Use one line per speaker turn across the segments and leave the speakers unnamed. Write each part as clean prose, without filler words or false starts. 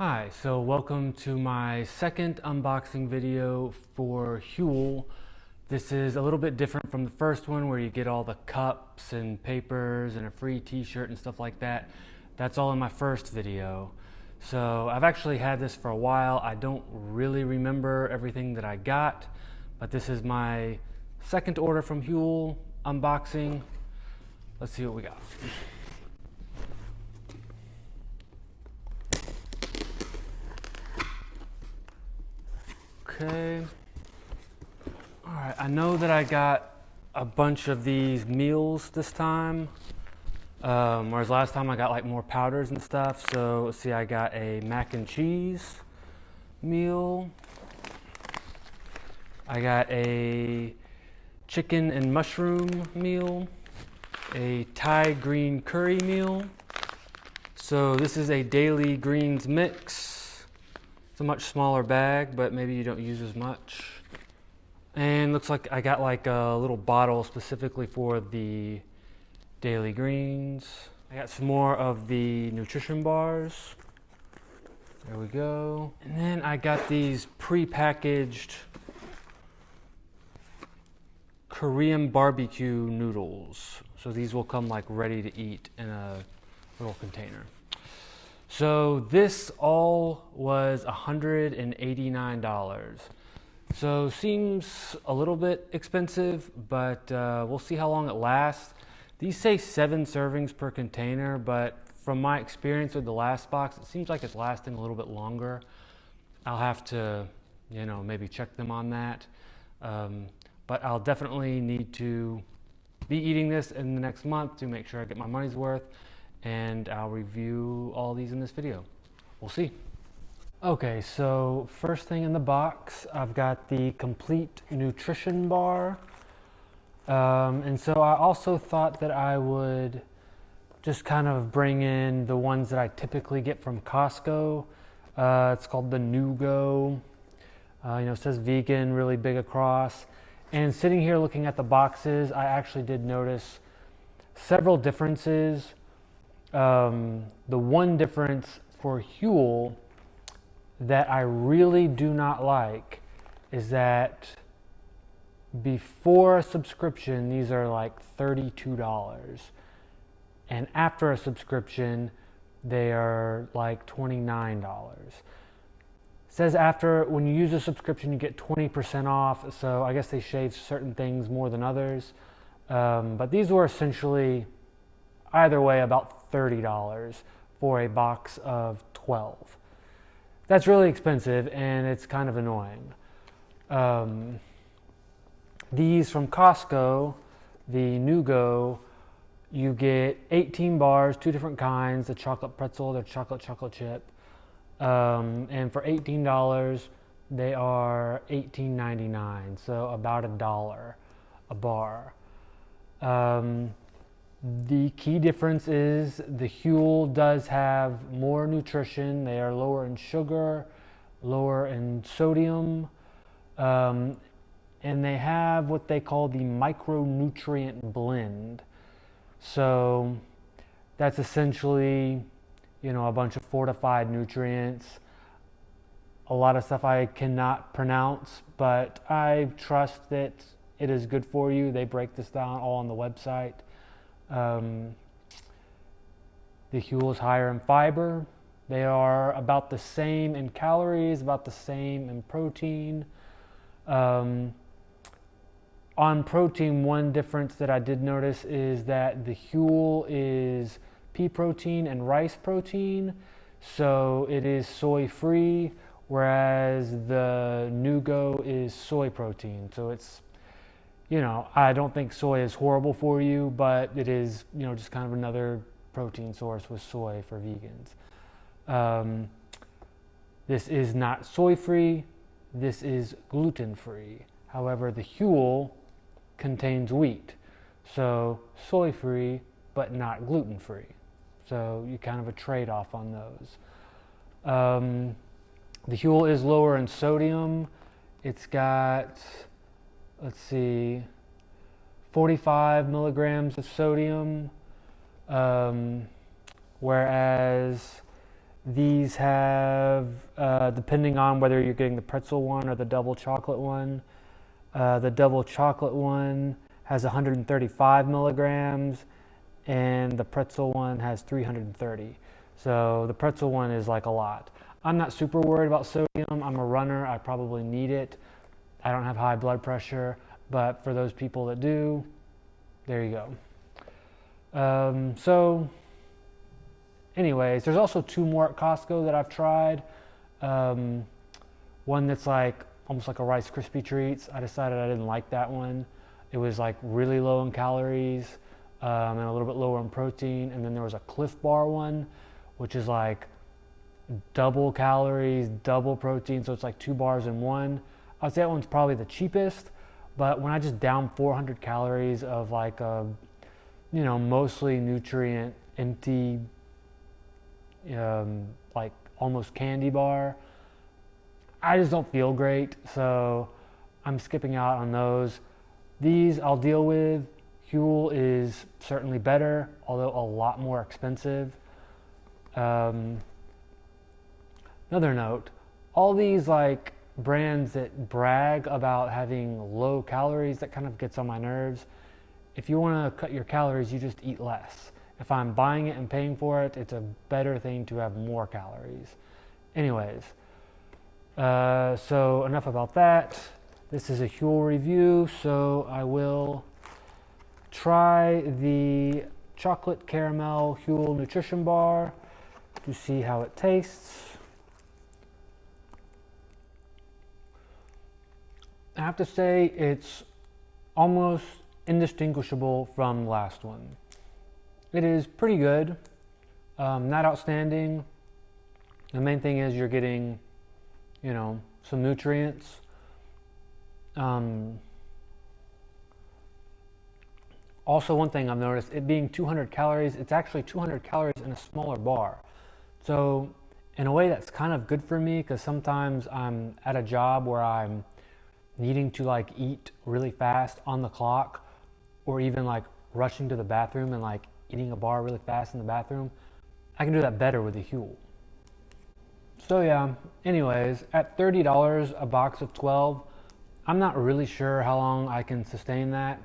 Hi, so welcome to my second unboxing video for Huel. This is a little bit different from the first one where you get all the cups and papers and a free t-shirt and stuff like that. That's all in my first video. So I've actually had this for a while. I don't really remember everything that I got, but this is my second order from Huel unboxing. Let's see what we got. Okay. All right, I know that I got a bunch of these meals this time, whereas last time I got like more powders and stuff. So let's see, I got a mac and cheese meal. I got a chicken and mushroom meal, a Thai green curry meal. So this is a daily greens mix. It's a much smaller bag, but maybe you don't use as much. And looks like I got like a little bottle specifically for the daily greens. I got some more of the nutrition bars. There we go. And then I got these pre-packaged Korean barbecue noodles. So these will come like ready to eat in a little container. So this all was $189. So seems a little bit expensive, but we'll see how long it lasts. These say 7 servings per container, but from my experience with the last box, it seems like it's lasting a little bit longer. I'll have to, maybe check them on that. But I'll definitely need to be eating this in the next month to make sure I get my money's worth, and I'll review all these in this video. We'll see. Okay, so first thing in the box, I've got the complete nutrition bar. And so I also thought that I would just kind of bring in the ones that I typically get from Costco. It's called the NuGo. It says vegan really big across. And sitting here looking at the boxes, I actually did notice several differences. The one difference for Huel that I really do not like is that before a subscription, these are like $32. And after a subscription, they are like $29. It says when you use a subscription, you get 20% off. So I guess they shave certain things more than others. But these were essentially, either way, about $30 for a box of 12. That's really expensive, and it's kind of annoying. These from Costco, the NuGo, you get 18 bars, 2 different kinds, the chocolate pretzel, the chocolate chip. And for $18, they are $18.99, so about $1 a bar. The key difference is the Huel does have more nutrition. They are lower in sugar, lower in sodium, and they have what they call the micronutrient blend. So that's essentially, a bunch of fortified nutrients. A lot of stuff I cannot pronounce, but I trust that it is good for you. They break this down all on the website. The Huel is higher in fiber. They are about the same in calories, about the same in protein. On protein, one difference that I did notice is that the Huel is pea protein and rice protein, so it is soy free, whereas the NuGo is soy protein. So it's, I don't think soy is horrible for you, but it is, just kind of another protein source with soy for vegans. This is not soy free. This is gluten free. However, the Huel contains wheat, so soy free, but not gluten free. So you kind of a trade-off on those. The Huel is lower in sodium. It's got, 45 milligrams of sodium, whereas These have, depending on whether you're getting the pretzel one or the double chocolate one, the double chocolate one has 135 milligrams, and the pretzel one has 330. So the pretzel one is like a lot. I'm not super worried about sodium. I'm a runner. I probably need it. I don't have high blood pressure, but for those people that do, there you go. Anyways, there's also two more at Costco that I've tried. One that's like almost like a Rice Krispie Treats. I decided I didn't like that one. It was like really low in calories and a little bit lower in protein. And then there was a Cliff Bar one, which is like double calories, double protein. So it's like 2 bars in one. I'd say that one's probably the cheapest. But when I just down 400 calories of like a, mostly nutrient empty, like almost candy bar, I just don't feel great. So I'm skipping out on those. These I'll deal with. Huel is certainly better, although a lot more expensive. Another note, all these like brands that brag about having low calories, that kind of gets on my nerves. If you want to cut your calories, you just eat less. If I'm buying it and paying for it, it's a better thing to have more calories. Anyways, so enough about that. This is a Huel review, so I will try the chocolate caramel Huel nutrition bar to see how it tastes. I have to say it's almost indistinguishable from the last one. It is pretty good, not outstanding. The main thing is you're getting, some nutrients. Also, one thing I've noticed, it being 200 calories, it's actually 200 calories in a smaller bar. So in a way that's kind of good for me, because sometimes I'm at a job where I'm needing to like eat really fast on the clock, or even like rushing to the bathroom and like eating a bar really fast in the bathroom. I can do that better with the Huel. So yeah, anyways, at $30 a box of 12, I'm not really sure how long I can sustain that.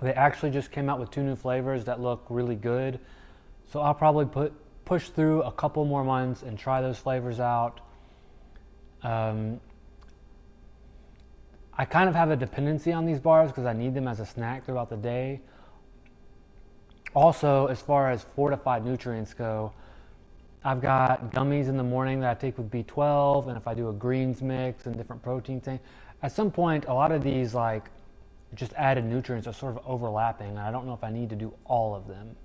They actually just came out with 2 new flavors that look really good. So I'll probably push through a couple more months and try those flavors out. I kind of have a dependency on these bars because I need them as a snack throughout the day. Also, as far as fortified nutrients go, I've got gummies in the morning that I take with B12, and if I do a greens mix and different protein things, at some point, a lot of these like just added nutrients are sort of overlapping, and I don't know if I need to do all of them.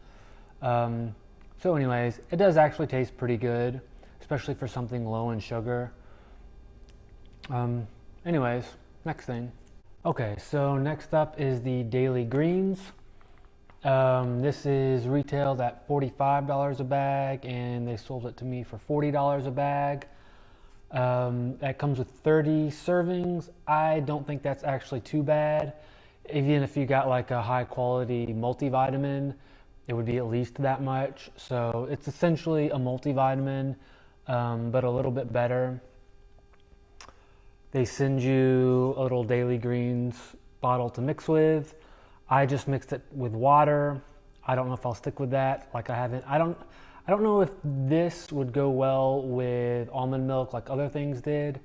So anyways, it does actually taste pretty good, especially for something low in sugar. Anyways, next thing. Okay, so next up is the Daily Greens. This is retailed at $45 a bag, and they sold it to me for $40 a bag. That comes with 30 servings. I don't think that's actually too bad. Even if you got like a high quality multivitamin, it would be at least that much. So it's essentially a multivitamin, but a little bit better. They send you a little Daily Greens bottle to mix with. I just mixed it with water. I don't know if I'll stick with that. I don't know if this would go well with almond milk like other things did,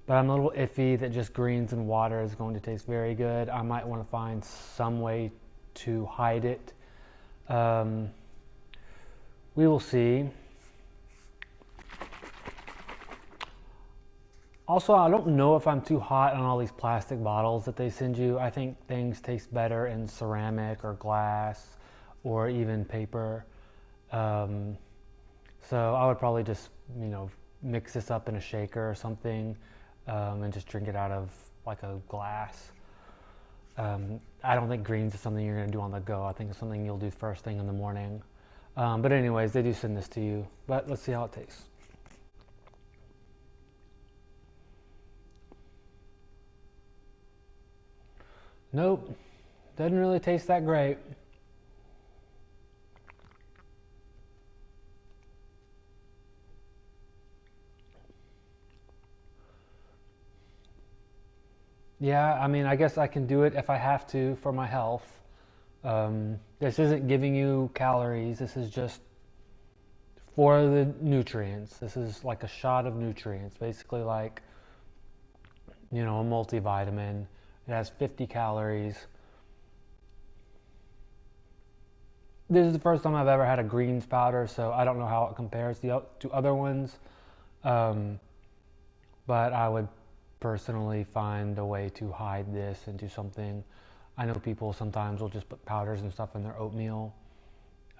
but I'm a little iffy that just greens and water is going to taste very good. I might want to find some way to hide it. We will see. Also, I don't know if I'm too hot on all these plastic bottles that they send you. I think things taste better in ceramic or glass or even paper. So I would probably just, mix this up in a shaker or something and just drink it out of like a glass. I don't think greens is something you're going to do on the go. I think it's something you'll do first thing in the morning. But anyways, they do send this to you. But let's see how it tastes. Nope, doesn't really taste that great. Yeah, I mean, I guess I can do it if I have to for my health. This isn't giving you calories. This is just for the nutrients. This is like a shot of nutrients, basically like, a multivitamin. It has 50 calories. This is the first time I've ever had a greens powder, so I don't know how it compares to other ones. Um, but I would personally find a way to hide this into something. I know people sometimes will just put powders and stuff in their oatmeal.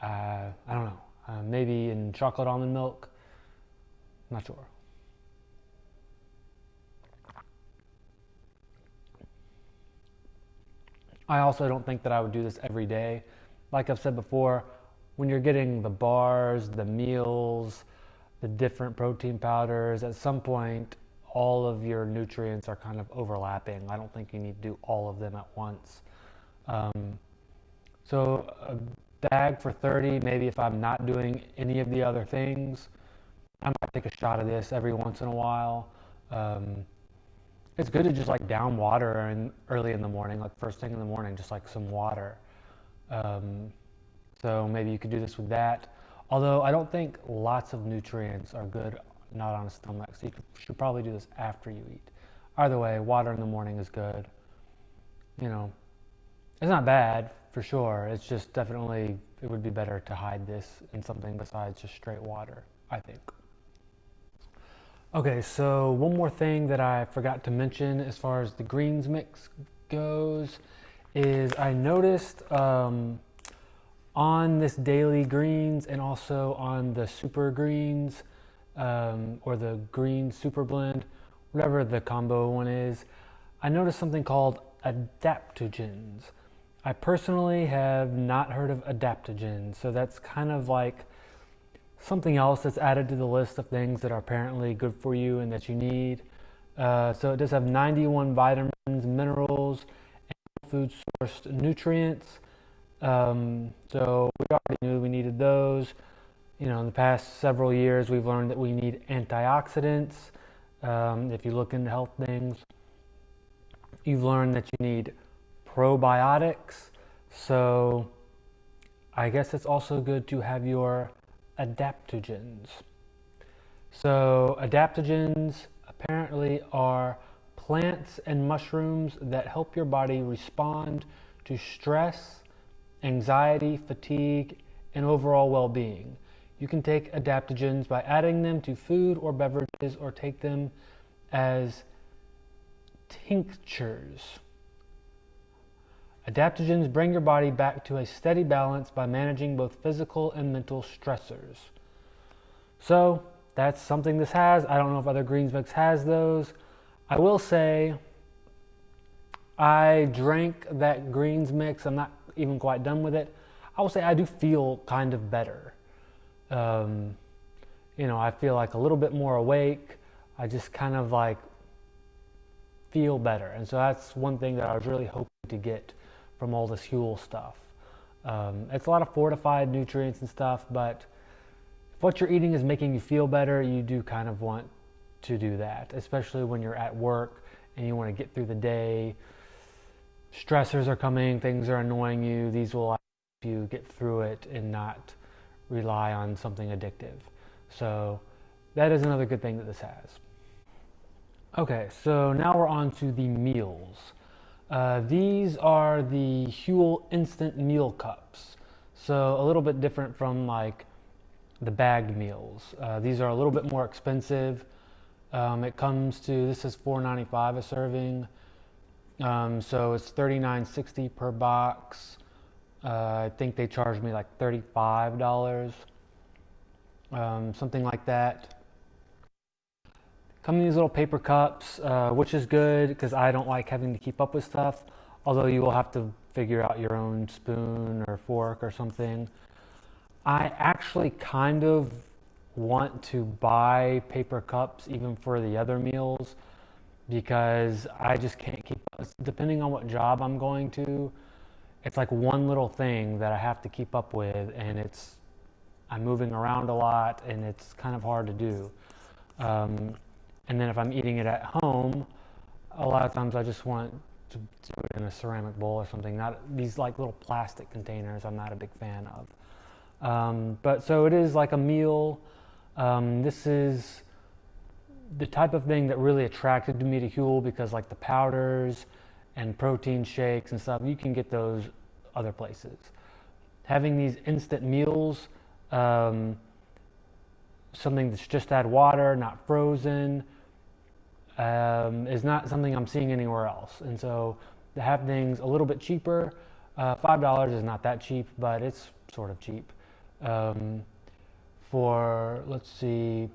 I don't know. Maybe in chocolate almond milk. I'm not sure. I also don't think that I would do this every day. Like I've said before, when you're getting the bars, the meals, the different protein powders, at some point, all of your nutrients are kind of overlapping. I don't think you need to do all of them at once. Um, so a bag for 30, maybe if I'm not doing any of the other things, I might take a shot of this every once in a while. Um, it's good to just like down water and early in the morning, like first thing in the morning, just like some water. Um, so maybe you could do this with that. Although I don't think lots of nutrients are good not on a stomach, so should probably do this after you eat. Either way, water in the morning is good. You know, it's not bad for sure. It's just definitely it would be better to hide this in something besides just straight water, I think. Okay, so one more thing that I forgot to mention as far as the greens mix goes is I noticed on this daily greens and also on the super greens or the green super blend, whatever the combo one is, I noticed something called adaptogens. I personally have not heard of adaptogens, so that's kind of like something else that's added to the list of things that are apparently good for you and that you need. So it does have 91 vitamins, minerals, and food sourced nutrients. So we already knew we needed those. In the past several years, we've learned that we need antioxidants. If you look into health things, you've learned that you need probiotics. So I guess it's also good to have your adaptogens. So adaptogens apparently are plants and mushrooms that help your body respond to stress, anxiety, fatigue, and overall well-being. You can take adaptogens by adding them to food or beverages or take them as tinctures. Adaptogens bring your body back to a steady balance by managing both physical and mental stressors. So that's something this has. I don't know if other greens mix has those. I will say I drank that greens mix. I'm not even quite done with it. I will say I do feel kind of better. I feel like a little bit more awake. I just kind of like feel better. And so that's one thing that I was really hoping to get from all this Huel stuff. It's a lot of fortified nutrients and stuff, but if what you're eating is making you feel better, you do kind of want to do that, especially when you're at work and you want to get through the day. Stressors are coming, things are annoying you. These will help you get through it and not rely on something addictive. So that is another good thing that this has. Okay, so now we're on to the meals. These are the Huel Instant Meal Cups. So a little bit different from like the bagged meals. These are a little bit more expensive. It comes to, this is $4.95 a serving. So it's $39.60 per box. I think they charged me like $35, something like that. Come in these little paper cups, which is good because I don't like having to keep up with stuff. Although you will have to figure out your own spoon or fork or something. I actually kind of want to buy paper cups even for the other meals because I just can't keep up. Depending on what job I'm going to, it's like one little thing that I have to keep up with, and I'm moving around a lot and it's kind of hard to do. And then if I'm eating it at home, a lot of times I just want to do it in a ceramic bowl or something. Not these like little plastic containers. I'm not a big fan of. But so it is like a meal. This is the type of thing that really attracted me to Huel, because like the powders and protein shakes and stuff, you can get those other places. Having these instant meals, something that's just add water, not frozen, is not something I'm seeing anywhere else. And so to have things a little bit cheaper, $5 is not that cheap, but it's sort of cheap. For, let's see,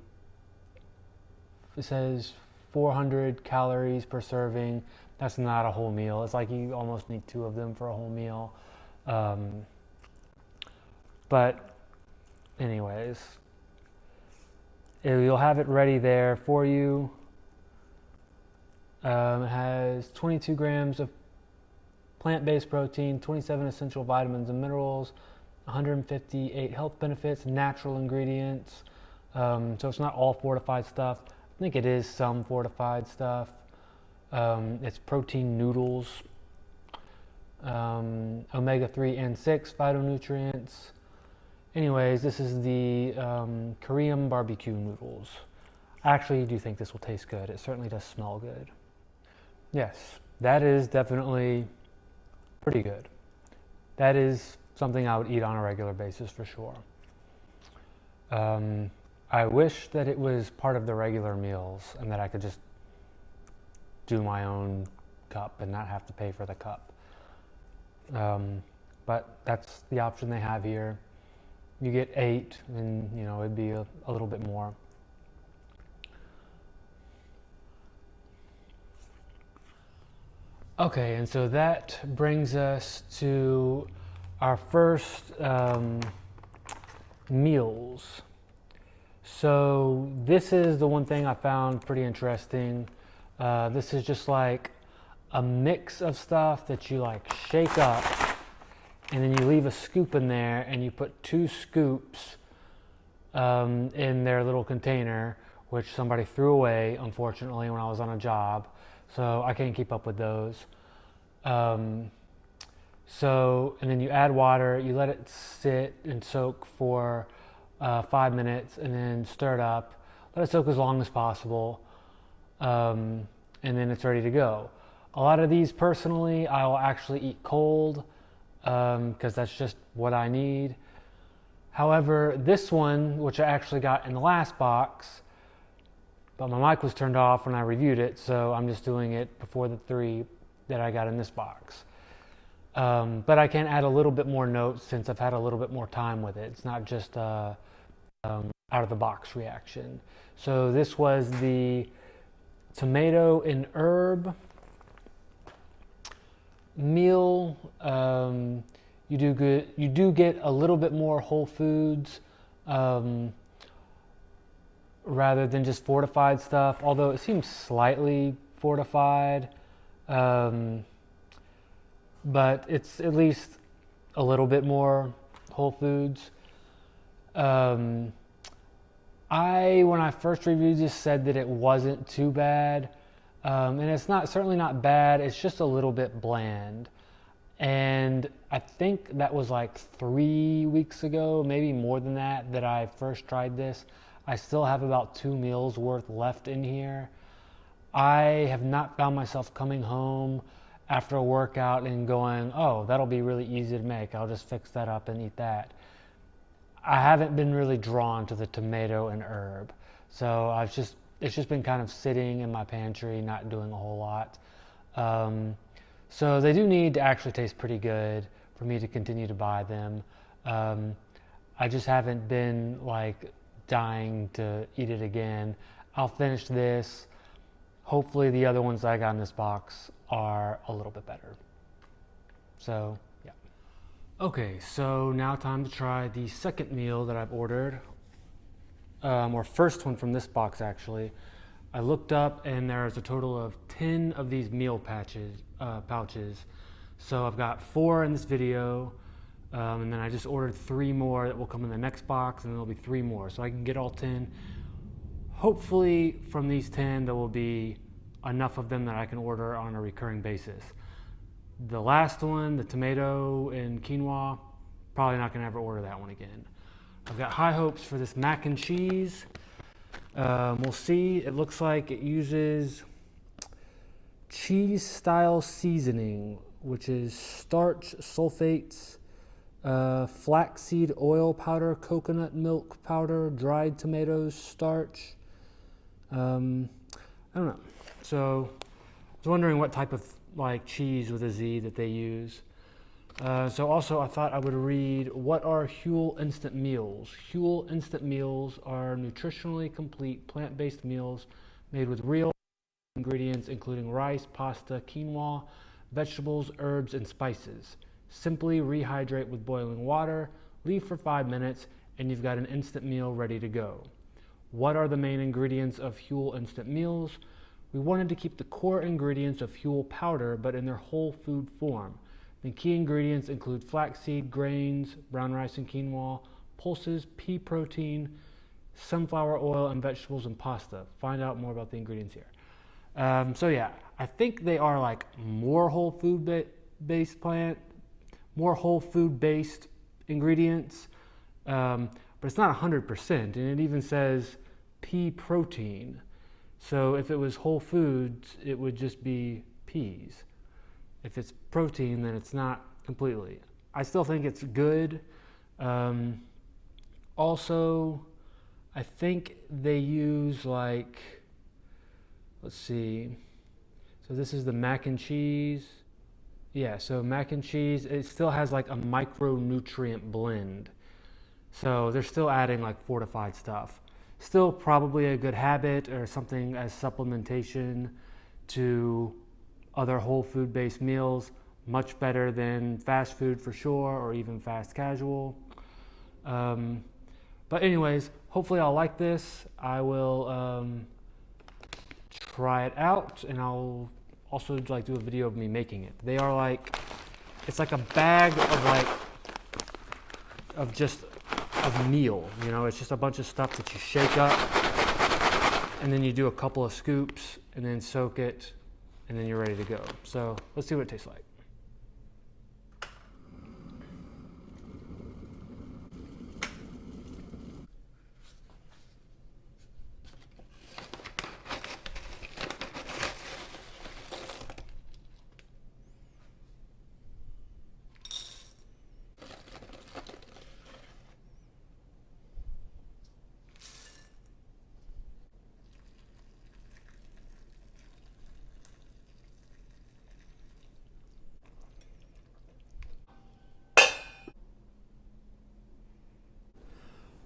it says 400 calories per serving. That's not a whole meal. It's like you almost need 2 of them for a whole meal. But anyways, you'll have it ready there for you. It has 22 grams of plant-based protein, 27 essential vitamins and minerals, 158 health benefits, natural ingredients. So it's not all fortified stuff. I think it is some fortified stuff. It's protein noodles, omega-3 and 6 phytonutrients. Anyways, this is the Korean barbecue noodles. I actually do think this will taste good. It certainly does smell good. Yes, that is definitely pretty good. That is something I would eat on a regular basis for sure. I wish that it was part of the regular meals and that I could just do my own cup and not have to pay for the cup. But that's the option they have here. You get 8, and you know it'd be a little bit more. Okay, and so that brings us to our first meals. So this is the one thing I found pretty interesting. This is just like a mix of stuff that you like shake up, and then you leave a scoop in there, and you put 2 scoops in their little container, which somebody threw away, unfortunately, when I was on a job. So I can't keep up with those. And then you add water, you let it sit and soak for 5 minutes, and then stir it up. Let it soak as long as possible, and then it's ready to go. A lot of these, personally, I will actually eat cold, because that's just what I need. However, this one, which I actually got in the last box, but my mic was turned off when I reviewed it, so I'm just doing it before the 3 that I got in this box. But I can add a little bit more notes since I've had a little bit more time with it. It's not just out of the box reaction. So this was the tomato and herb meal. You do get a little bit more whole foods rather than just fortified stuff, although it seems slightly fortified, but it's at least a little bit more whole foods. When I first reviewed this, said that it wasn't too bad, and it's certainly not bad. It's just a little bit bland. And I think that was like 3 weeks ago, maybe more than that I first tried this. I still have about 2 meals worth left in here. I have not found myself coming home after a workout and going, oh, that'll be really easy to make. I'll just fix that up and eat that. I haven't been really drawn to the tomato and herb. So it's just been kind of sitting in my pantry, not doing a whole lot. So they do need to actually taste pretty good for me to continue to buy them. I just haven't been like dying to eat it again. I'll finish this. Hopefully the other ones that I got in this box are a little bit better. So, yeah. Okay, so now time to try the second meal that I've ordered. Or first one from this box, actually. I looked up and there's a total of 10 of these meal pouches. So I've got 4 in this video, and then I just ordered 3 more that will come in the next box, and there'll be 3 more. So I can get all 10. Hopefully from these 10 there will be enough of them that I can order on a recurring basis. The last one, the tomato and quinoa, probably not going to ever order that one again. I've got high hopes for this mac and cheese. We'll see. It looks like it uses cheese style seasoning, which is starch, sulfates, flaxseed oil powder, coconut milk powder, dried tomatoes, starch. I don't know. So I was wondering what type of like cheese with a Z that they use. So also I thought I would read, what are Huel instant meals? Huel instant meals are nutritionally complete plant-based meals made with real ingredients including rice, pasta, quinoa, vegetables, herbs, and spices. Simply rehydrate with boiling water, leave for 5 minutes, and you've got an instant meal ready to go. What are the main ingredients of Huel instant meals? We wanted to keep the core ingredients of Huel powder, but in their whole food form. The key ingredients include flaxseed, grains, brown rice and quinoa, pulses, pea protein, sunflower oil, and vegetables and pasta. Find out more about the ingredients here. So yeah, I think they are like more whole food based ingredients, but it's not 100%, and it even says pea protein. So if it was whole foods, it would just be peas. If it's protein, then it's not completely. I still think it's good. Also, I think they use like, let's see. So this is the mac and cheese. Yeah, so mac and cheese, it still has like a micronutrient blend. So they're still adding like fortified stuff. Still probably a good habit or something as supplementation to other whole food based meals. Much better than fast food for sure, or even fast casual. But anyways, hopefully I'll like this. I will try it out, and I'll also like do a video of me making it. They are like, it's like a bag of like, of meal, you know, it's just a bunch of stuff that you shake up, and then you do a couple of scoops, and then soak it, and then you're ready to go. So let's see what it tastes like.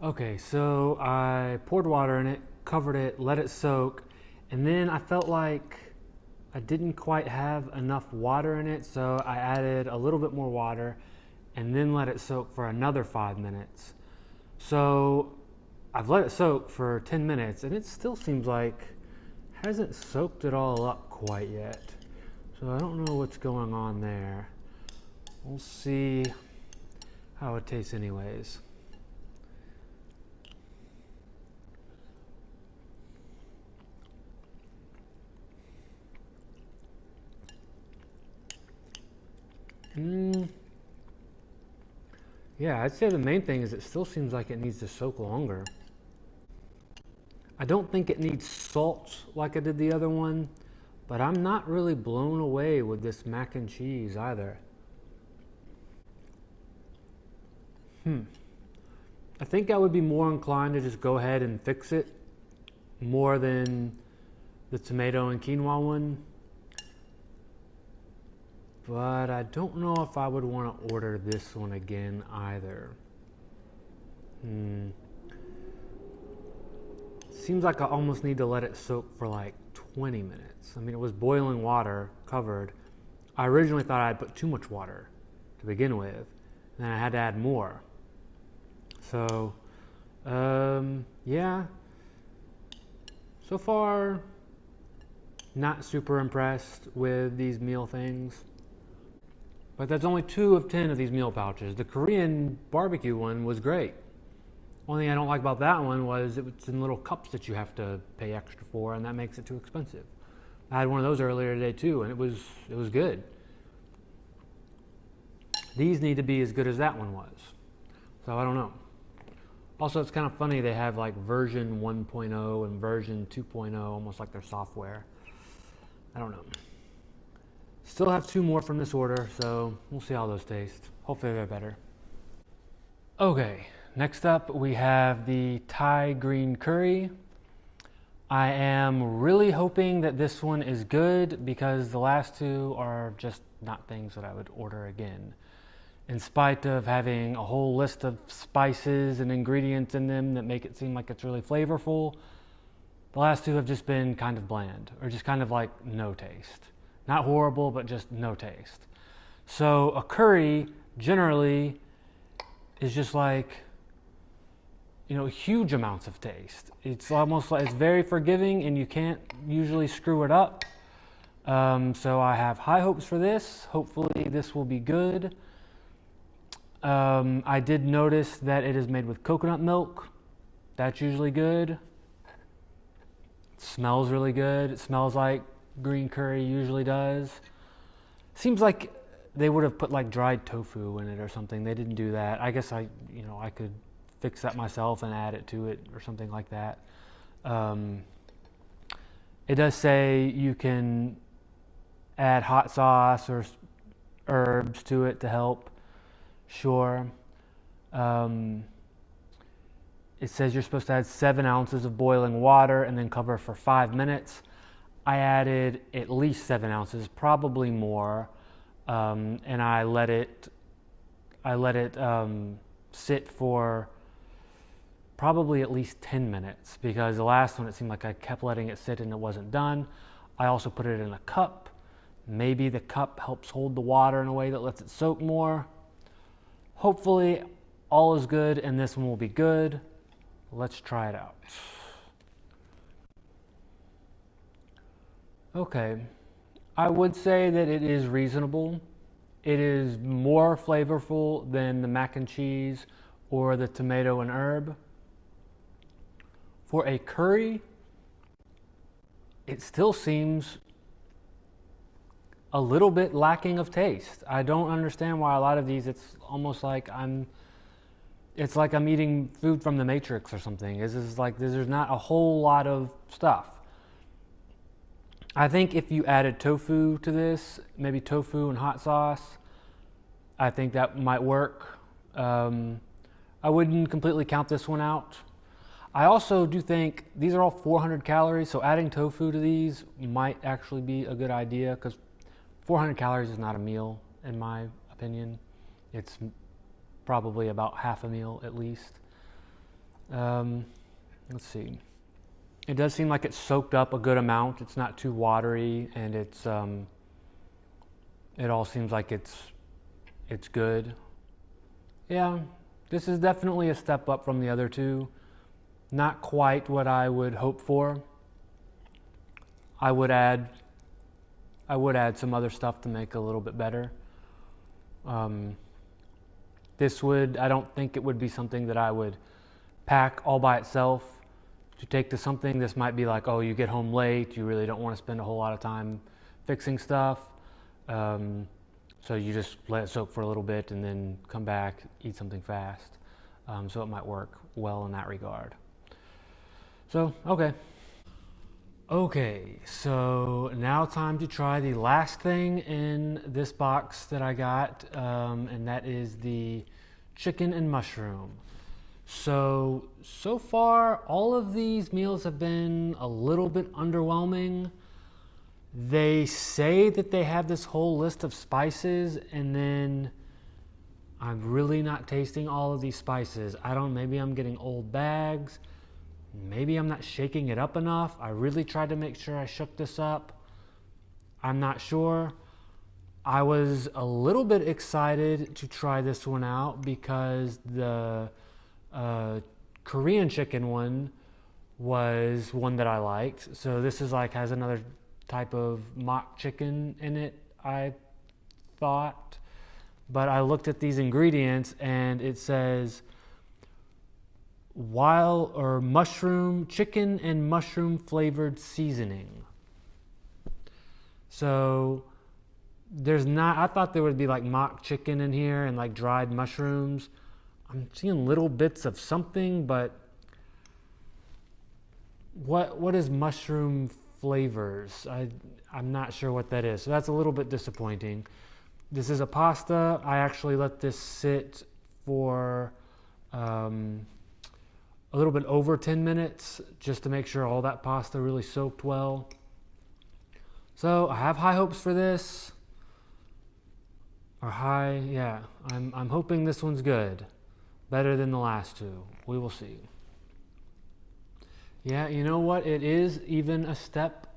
Okay, so I poured water in it, covered it, let it soak, and then I felt like I didn't quite have enough water in it, so I added a little bit more water and then let it soak for another 5 minutes. So I've let it soak for 10 minutes and it still seems like it hasn't soaked it all up quite yet. So I don't know what's going on there. We'll see how it tastes anyways. Yeah, I'd say the main thing is it still seems like it needs to soak longer. I don't think it needs salt like I did the other one, but I'm not really blown away with this mac and cheese either. I think I would be more inclined to just go ahead and fix it more than the tomato and quinoa one. But I don't know if I would want to order this one again either. Seems like I almost need to let it soak for like 20 minutes. I mean, it was boiling water, covered. I originally thought I'd put too much water to begin with, and then I had to add more. So, yeah. So far, not super impressed with these meal things. But that's only 2 of 10 of these meal pouches. The Korean barbecue one was great. Only thing I don't like about that one was it's in little cups that you have to pay extra for, and that makes it too expensive. I had one of those earlier today too, and it was good. These need to be as good as that one was. So I don't know. Also, it's kind of funny they have like version 1.0 and version 2.0, almost like their software. I don't know. Still have 2 more from this order, so we'll see how those taste. Hopefully they're better. Okay, next up we have the Thai green curry. I am really hoping that this one is good because the last 2 are just not things that I would order again. In spite of having a whole list of spices and ingredients in them that make it seem like it's really flavorful, the last 2 have just been kind of bland, or just kind of like no taste. Not horrible, but just no taste. So a curry generally is just like, huge amounts of taste. It's almost like it's very forgiving and you can't usually screw it up. So I have high hopes for this. Hopefully this will be good. I did notice that it is made with coconut milk. That's usually good. It smells really good. It smells like green curry usually does. Seems like they would have put like dried tofu in it or something. They didn't do that. I guess I could fix that myself and add it to it or something like that. It does say you can add hot sauce or herbs to it to help. Sure. It says you're supposed to add 7 ounces of boiling water and then cover for 5 minutes. I added at least 7 ounces, probably more, and I let it sit for probably at least 10 minutes because the last one it seemed like I kept letting it sit and it wasn't done. I also put it in a cup. Maybe the cup helps hold the water in a way that lets it soak more. Hopefully all is good and this one will be good. Let's try it out. Okay, I would say that it is reasonable. It is more flavorful than the mac and cheese or the tomato and herb. For a curry, it still seems a little bit lacking of taste. I don't understand why a lot of these, it's almost like I'm eating food from the Matrix or something. There's not a whole lot of stuff. I think if you added tofu to this, maybe tofu and hot sauce, I think that might work. I wouldn't completely count this one out. I also do think these are all 400 calories, so adding tofu to these might actually be a good idea because 400 calories is not a meal, in my opinion. It's probably about half a meal at least. Let's see. It does seem like it's soaked up a good amount. It's not too watery, and it all seems like it's good. Yeah, this is definitely a step up from the other 2. Not quite what I would hope for. I would add some other stuff to make it a little bit better. I don't think it would be something that I would pack all by itself to take to something. This might be like, oh, you get home late, you really don't want to spend a whole lot of time fixing stuff. So you just let it soak for a little bit and then come back, eat something fast. So it might work well in that regard. So, okay. Okay, so now time to try the last thing in this box that I got, and that is the chicken and mushroom. So far, all of these meals have been a little bit underwhelming. They say that they have this whole list of spices, and then I'm really not tasting all of these spices. Maybe I'm getting old bags. Maybe I'm not shaking it up enough. I really tried to make sure I shook this up. I'm not sure. I was a little bit excited to try this one out because the Korean chicken one was one that I liked. So this is has another type of mock chicken in it, I thought. But I looked at these ingredients and it says chicken and mushroom flavored seasoning. So there's not, I thought there would be like mock chicken in here and like dried mushrooms. I'm seeing little bits of something, but what is mushroom flavors? I'm not sure what that is. So that's a little bit disappointing. This is a pasta. I actually let this sit for a little bit over 10 minutes just to make sure all that pasta really soaked well. So I have high hopes for this. Or high, yeah. I'm hoping this one's good. Better than the last two. We will see. Yeah, you know what? It is even a step.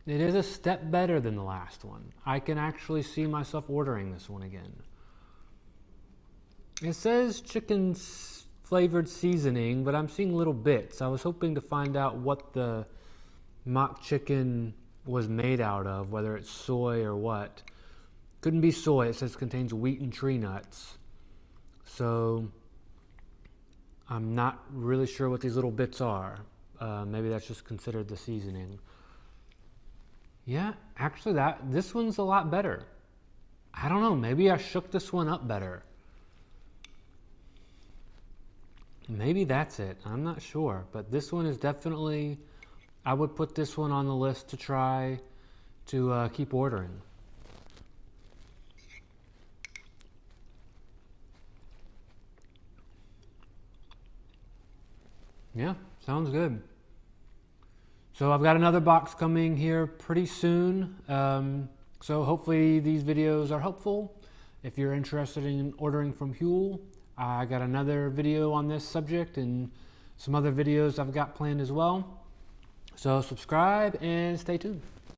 It is a step better than the last one. I can actually see myself ordering this one again. It says chicken flavored seasoning, but I'm seeing little bits. I was hoping to find out what the mock chicken was made out of, whether it's soy or what. Couldn't be soy. It says contains wheat and tree nuts. So I'm not really sure what these little bits are. Maybe that's just considered the seasoning. Yeah, actually this one's a lot better. I don't know, maybe I shook this one up better. Maybe that's it. I'm not sure. But this one is definitely, I would put this one on the list to try to keep ordering. Yeah, sounds good. So I've got another box coming here pretty soon. So hopefully these videos are helpful. If you're interested in ordering from Huel, I got another video on this subject and some other videos I've got planned as well. So subscribe and stay tuned.